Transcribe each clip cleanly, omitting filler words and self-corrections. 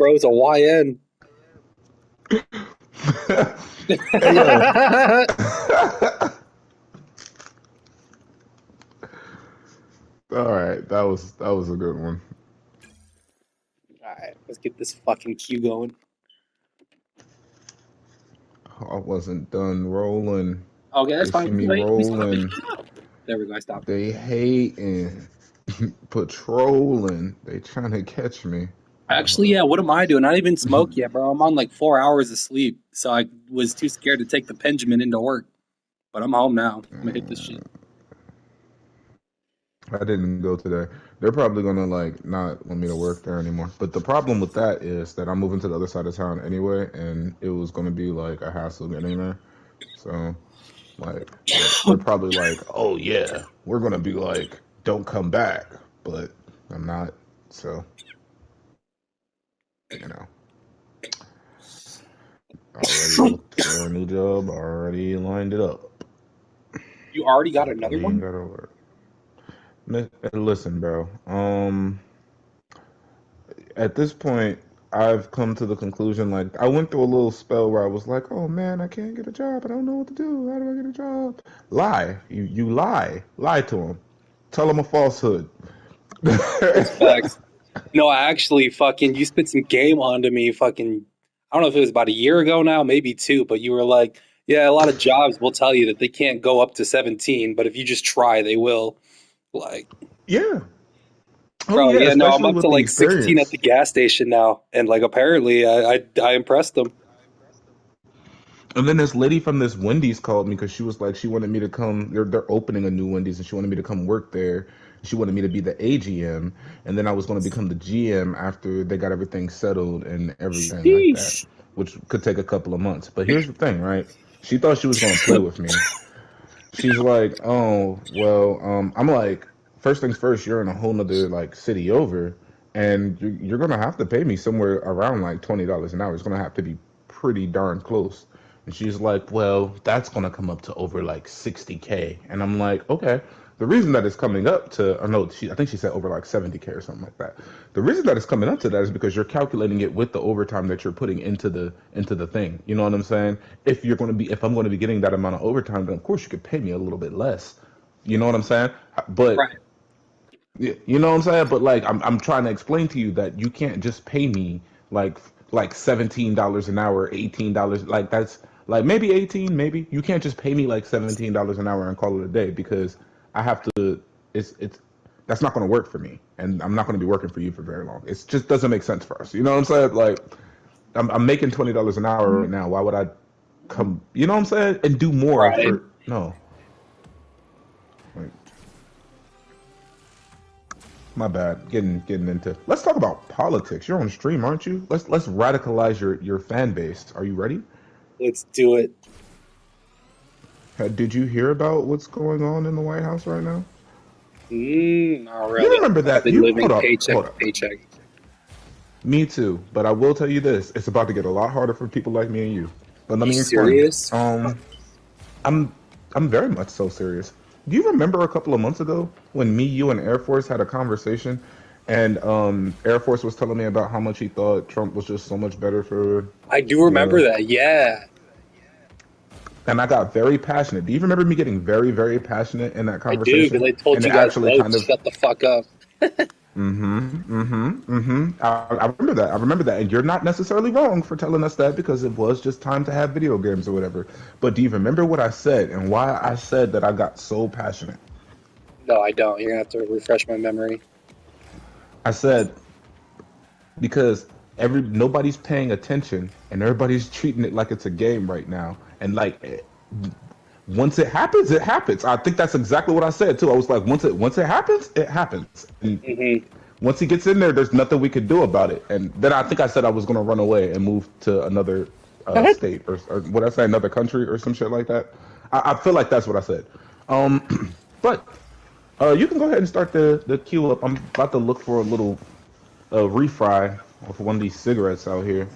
bro's a YN. Hey yo. All right, that was a good one. Alright, let's get this fucking queue going. I wasn't done rolling. Okay, that's They fine. see We can me wait. We stop it. rolling. There we go. I stopped it. They hating, patrolling. They trying to catch me. Actually, Uh, yeah, what am I doing? I didn't even smoke yet, bro. I'm on like 4 hours of sleep, so I was too scared to take the Benjamin into work. But I'm home now. I'm gonna hit this shit. I didn't go today. They're probably gonna like not want me to work there anymore. But the problem with that is that I'm moving to the other side of town anyway, and it was gonna be like a hassle getting there. So like they're probably like, oh yeah, we're gonna be like, don't come back. But I'm not. So you know, already looked for a new job. Already lined it up. You already got Don't another even one? gotta work. Listen, bro. At this point, I've come to the conclusion like I went through a little spell where I was like, "Oh man, I can't get a job. I don't know what to do. How do I get a job?" Lie. You lie to him. Tell him a falsehood. That's facts. No, I actually fucking you spit some game onto me fucking I don't know if it was about a year ago now, maybe two, but you were like, yeah, a lot of jobs will tell you that they can't go up to 17, but if you just try, they will. Like, Yeah. Oh bro, yeah, yeah, no, I'm especially up to with the like 16 at experience. the gas station now, and like apparently I impressed them. And then this lady from this Wendy's called me because she was like, she wanted me to come. They're opening a new Wendy's, and she wanted me to come work there. She wanted me to be the AGM, and then I was going to become the GM after they got everything settled and everything like that, Sheesh. which could take a couple of months. But here's the thing, right? She thought she was going to play with me. She's like, oh, well, I'm like, first things first, you're in a whole nother like city over, and you're gonna have to pay me somewhere around like $20 an hour. It's gonna have to be pretty darn close. And she's like, well, that's gonna come up to over like 60K, and I'm like, okay. The reason that it's coming up to, I know I think she said over like 70K or something like that. The reason that it's coming up to that is because you're calculating it with the overtime that you're putting into the thing. You know what I'm saying? If I'm going to be getting that amount of overtime, then of course you could pay me a little bit less. You know what I'm saying? But Right. you know what I'm saying? But like I'm trying to explain to you that you can't just pay me like like $17 an hour, $18. Like that's like maybe 18, maybe. You can't just pay me like $17 an hour and call it a day because I have to it's that's not going to work for me, and I'm not going to be working for you for very long. It just doesn't make sense for us. You know what I'm saying? Like I'm making $20 an hour right now. Why would I come? You know what I'm saying? And do more Right. for no. Like, my bad. Getting into. Let's talk about politics. You're on stream, aren't you? Let's radicalize your fan base. Are you ready? Let's do it. Did you hear about what's going on in the White House right now? Not You really. remember I've that? been You living paycheck hold to up. paycheck. Me too. But I will tell you this: it's about to get a lot harder for people like me and you. But let You me explain. serious? I'm I'm very much so serious. Do you remember a couple of months ago when me, you, and Air Force had a conversation, and Air Force was telling me about how much he thought Trump was just so much better for I do remember the, that. Yeah, and I got very passionate. Do you remember me getting very, very passionate in that I do because conversation? I told And it you guys actually both kind of, shut the fuck up. I remember that. I remember that. And you're not necessarily wrong for telling us that because it was just time to have video games or whatever. But do you remember what I said and why I said that I got so passionate? No, I don't. You're gonna have to refresh my memory. I said because every nobody's paying attention and everybody's treating it like it's a game right now. And like once it happens, it happens. I think that's exactly what I said too. I was like, once it happens, it happens. And Hmm. once he gets in there, there's nothing we could do about it. And then I think I said I was gonna run away and move to another state or what I say, another country or some shit like that. I feel like that's what I said. But you can go ahead and start the queue up. I'm about to look for a little refry of one of these cigarettes out here.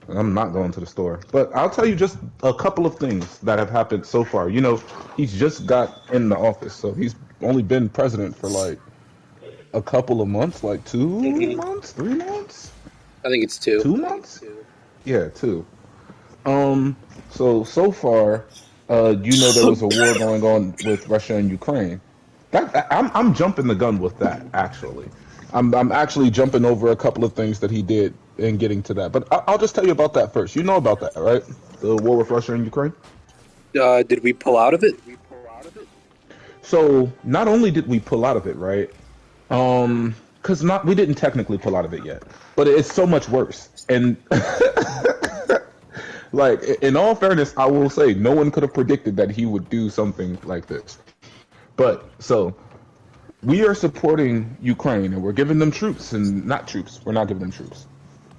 I'm not going to the store, but I'll tell you just a couple of things that have happened so far. You know, he's just got in the office, so he's only been president for like a couple of months, like two Hmm. months, 3 months. I think it's two. 2 months. Yeah, two. Um, so far, you know there was a war going on with Russia and Ukraine. I'm jumping the gun with that. Actually, I'm actually jumping over a couple of things that he did in getting to that. But I'll just tell you about that first. You know about that, right? The war with Russia and Ukraine. Did we pull out of it? So not only did we pull out of it, right? Because not we didn't technically pull out of it yet, but it's so much worse. And like in all fairness, I will say no one could have predicted that he would do something like this. But so we are supporting Ukraine and we're giving them troops and not troops. We're not giving them troops.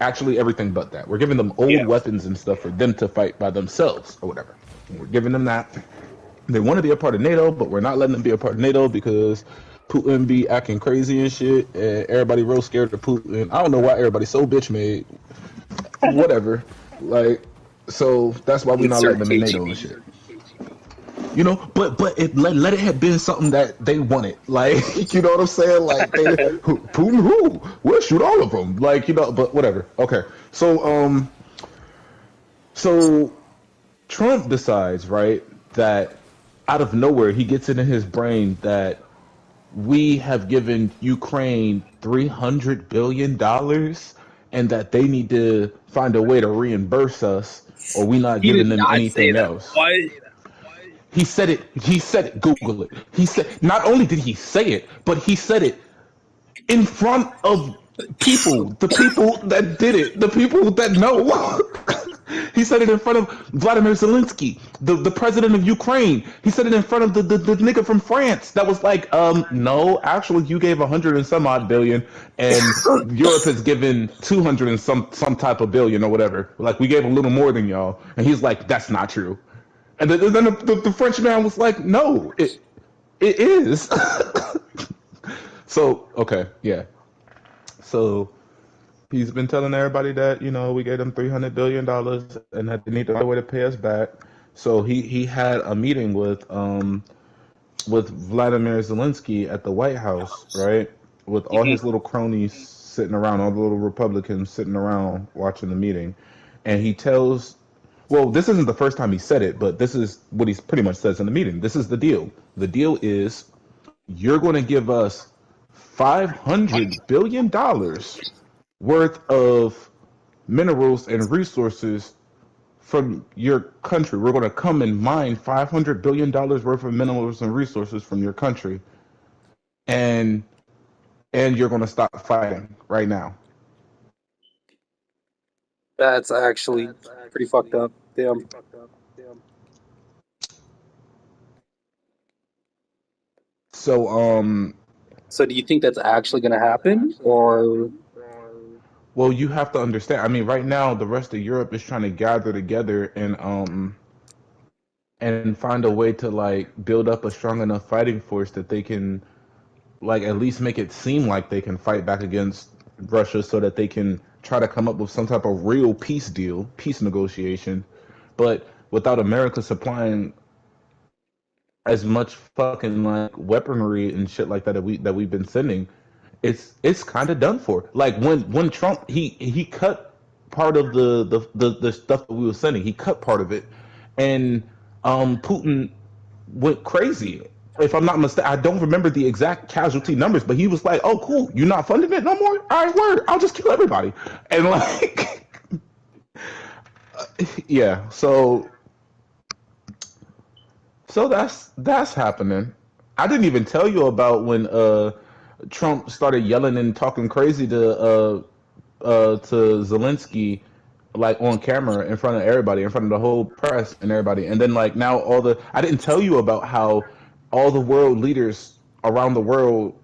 Actually, everything but that. We're giving them old Yeah. weapons and stuff for them to fight by themselves or whatever. We're giving them that. They want to be a part of NATO, but we're not letting them be a part of NATO because Putin be acting crazy and shit. And everybody real scared of Putin. I don't know why everybody's so bitch made. Whatever. Like, so that's why we're not letting Insert them in NATO and KGB. shit. You know, but let it have been something that they wanted. Like, you know what I'm saying? Like, Putin who? We'll shoot all of them. Like, you know, but whatever. Okay. So Trump decides, right, that out of nowhere he gets it in his brain that we have given Ukraine $300 billion and that they need to find a way to reimburse us or we not He did giving them not say anything that. else. What? He said it. He said it. Google it. He said not only did he say it, but he said it in front of people, the people that did it, the people that know. He said it in front of Vladimir Zelensky, the president of Ukraine. He said it in front of the nigga from France that was like, no, actually, you gave 100 and some odd billion, and Europe has given 200 and some type of billion or whatever. Like we gave a little more than y'all, and he's like, that's not true. And then the French man was like, no, it is. So okay, yeah. So he's been telling everybody that we gave them $300 billion and that they need to find a way to pay us back. So he had a meeting with Vladimir Zelensky at the White House, right? With all Mhm. his little cronies sitting around, all the little Republicans sitting around watching the meeting, and he tells. Well, this isn't the first time he said it, but this is what he pretty much says in the meeting. This is the deal. The deal is you're going to give us $500 billion worth of minerals and resources from your country. We're going to come and mine $500 billion worth of minerals and resources from your country, and and you're going to stop fighting right now. That's actually pretty fucked up. Damn. So So do you think that's actually going to happen, or well, you have to understand. I mean, right now the rest of Europe is trying to gather together and find a way to like build up a strong enough fighting force that they can like at least make it seem like they can fight back against Russia so that they can try to come up with some type of real peace deal, peace negotiation. But without America supplying as much fucking like weaponry and shit like that we've been sending, it's kind of done for. Like when Trump he cut part of the stuff that we were sending. He cut part of it, and Putin went crazy. If I'm not mistaken, I don't remember the exact casualty numbers, but he was like, "Oh, cool, you're not funding it no more. All right, word. I'll just kill everybody." And like, yeah. So that's happening. I didn't even tell you about when Trump started yelling and talking crazy to Zelensky like on camera in front of everybody, in front of the whole press and everybody. And then like now all the I didn't tell you about how all the world leaders around the world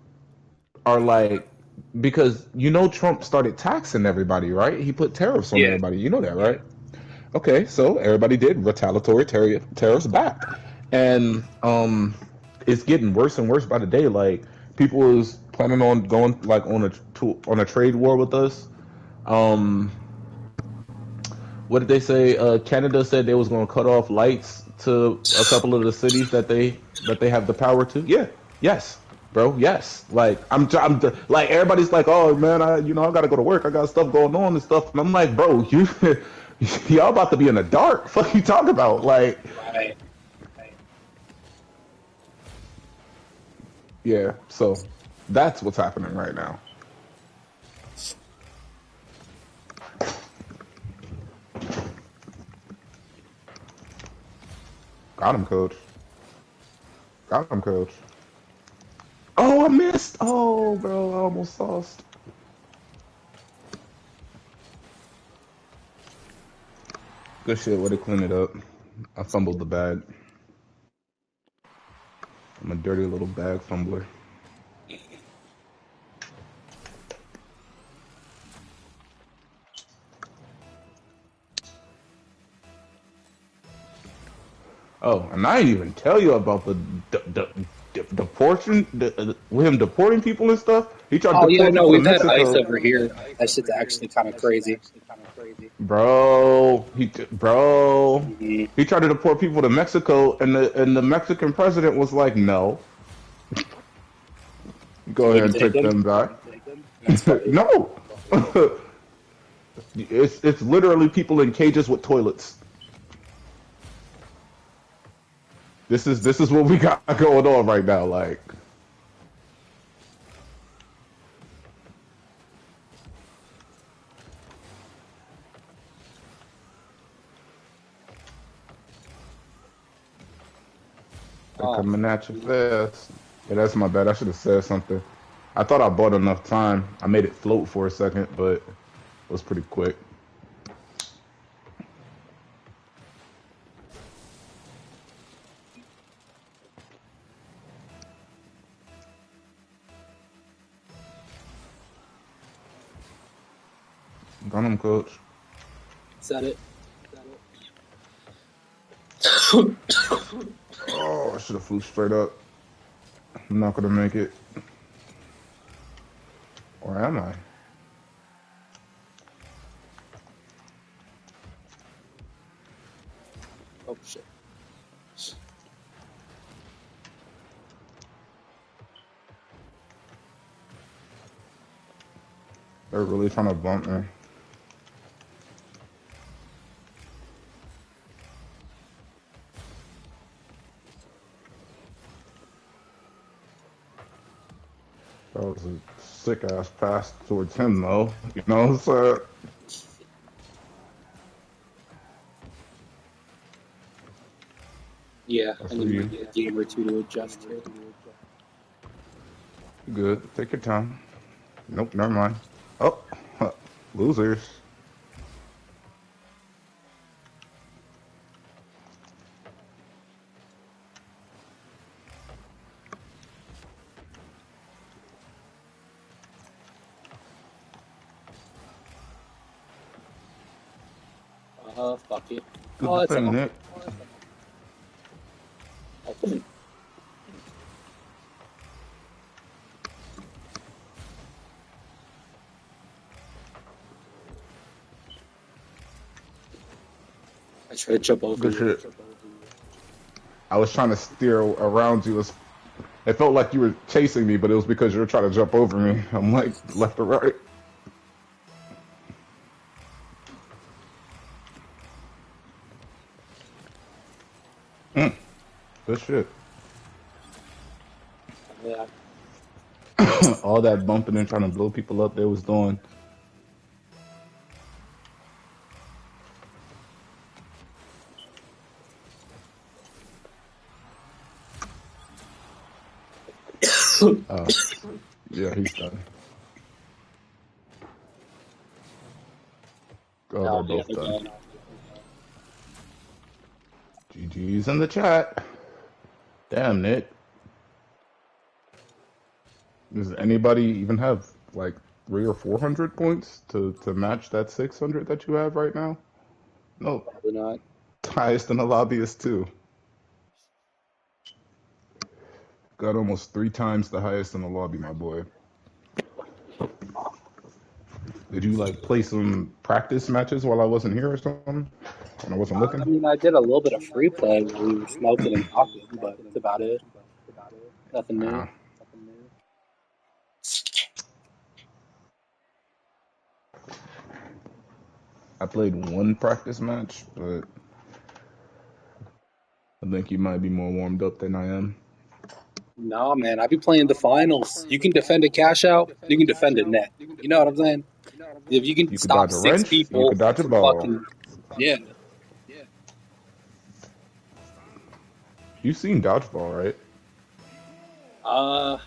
are like because Trump started taxing everybody, right? He put tariffs on yeah? everybody. You know that, right? Okay, so everybody did retaliatory tariffs back, and it's getting worse and worse by the day. Like people is planning on going like on a trade war with us. Um, what did they say? Canada said they was going to cut off lights to a couple of the cities that they have the power to. Yeah, yes. bro. Yes, like like everybody's like, oh man, I gotta go to work. I got stuff going on and stuff. And I'm like, bro, y'all about to be in the dark. Fuck you talking about? Like, Right. yeah. So that's what's happening right now. Got him, coach. Got him, coach. Oh, I missed. Oh, bro, I almost lost. Good shit. Way to clean it up. I fumbled the bag. I'm a dirty little bag fumbler. Oh, and I didn't even tell you about the portion, with him deporting people and stuff. He tried to Oh yeah, deport no, people to we've had ice Mexico. over here. That shit's actually kind of crazy. Bro, Hmm. he tried to deport people to Mexico, and the Mexican president was like, no, go You ahead wouldn't and take take them. them back. That's funny. No, it's literally people in cages with toilets. This is what we got going on right now. Like, they're Oh, coming at you fast. Yeah, that's my bad. I should have said something. I thought I bought enough time. I made it float for a second, but it was pretty quick. Got him, coach. is that it? Oh, I should have flew straight up. I'm not gonna make it. Or am I? Oh shit. They're really trying to bump me. That was a sick ass pass towards him, though. You know, so Yeah, that's I for need you. a game or two to adjust to. Good. Take your time. Nope, never mind. Oh, losers. Fuck it. Good Oh, that's thing, all. Nick. Okay. I try to jump over Good you. shit. I was trying to steer around you. It felt like you were chasing me, but it was because you were trying to jump over me. I'm like left or right. Mm, good shit. Yeah. All that bumping and trying to blow people up they was doing. Oh, yeah, he's done. Oh, they're No, yeah, both they're done. done. GG's in the chat. Damn, Nick. Does anybody even have like 300 or 400 points to match that 600 that you have right now? No, Probably not. highest in the lobby is two. Got almost 3 times the highest in the lobby, my boy. Did you like play some practice matches while I wasn't here or something? When I wasn't looking? I mean, I did a little bit of free play where we were smoking and talking, but that's about it. Nothing new. Nah. I played one practice match, but I think you might be more warmed up than I am. No, man, I be playing the finals. You can defend a cash out, you can defend a net. You know what I'm saying? If you can You could stop dodge a six wrench. You people could dodge a from ball. fucking yeah. You've seen dodgeball, right? Uh,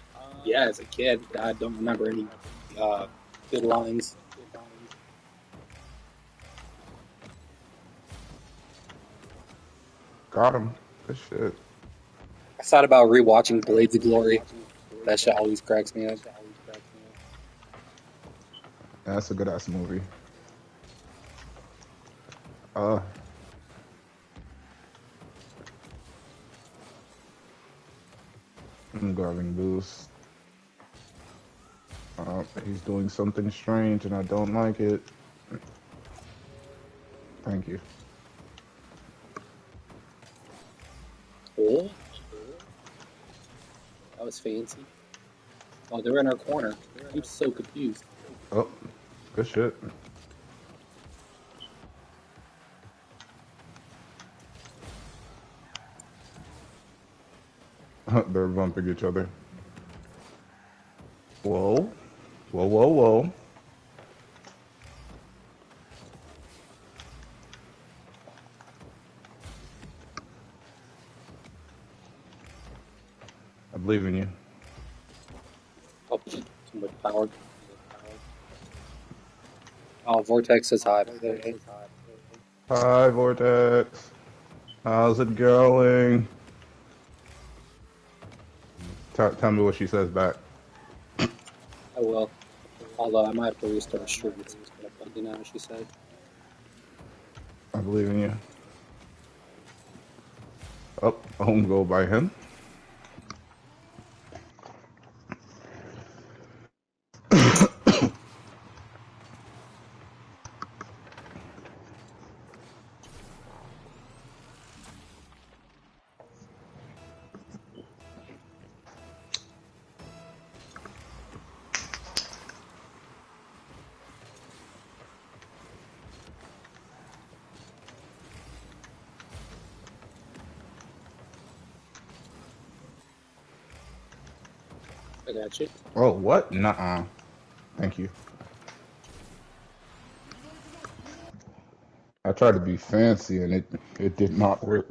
yeah, as a kid, I don't remember any uh good lines. Got him. Good shit. I thought about rewatching Blades of Glory. That shit always cracks me up. That's a good ass movie. Uh, I'm guarding boost. He's doing something strange, and I don't like it. Thank you. Oh, that was fancy. Oh, they're in our corner. I'm so confused. Oh, good shit. They're bumping each other. Whoa. Whoa, whoa, whoa. I believe in you. Oh, too much power. Oh, Vortex says hi, by the way. Hi, Vortex. How's it going? Tell me what she says back. I will. Although I might have to restart stream. It's kind of buggy now, she said. I believe in you. Up, home goal by him. I got you. Oh, what? Nuh-uh. Thank you. I tried to be fancy and it did not work.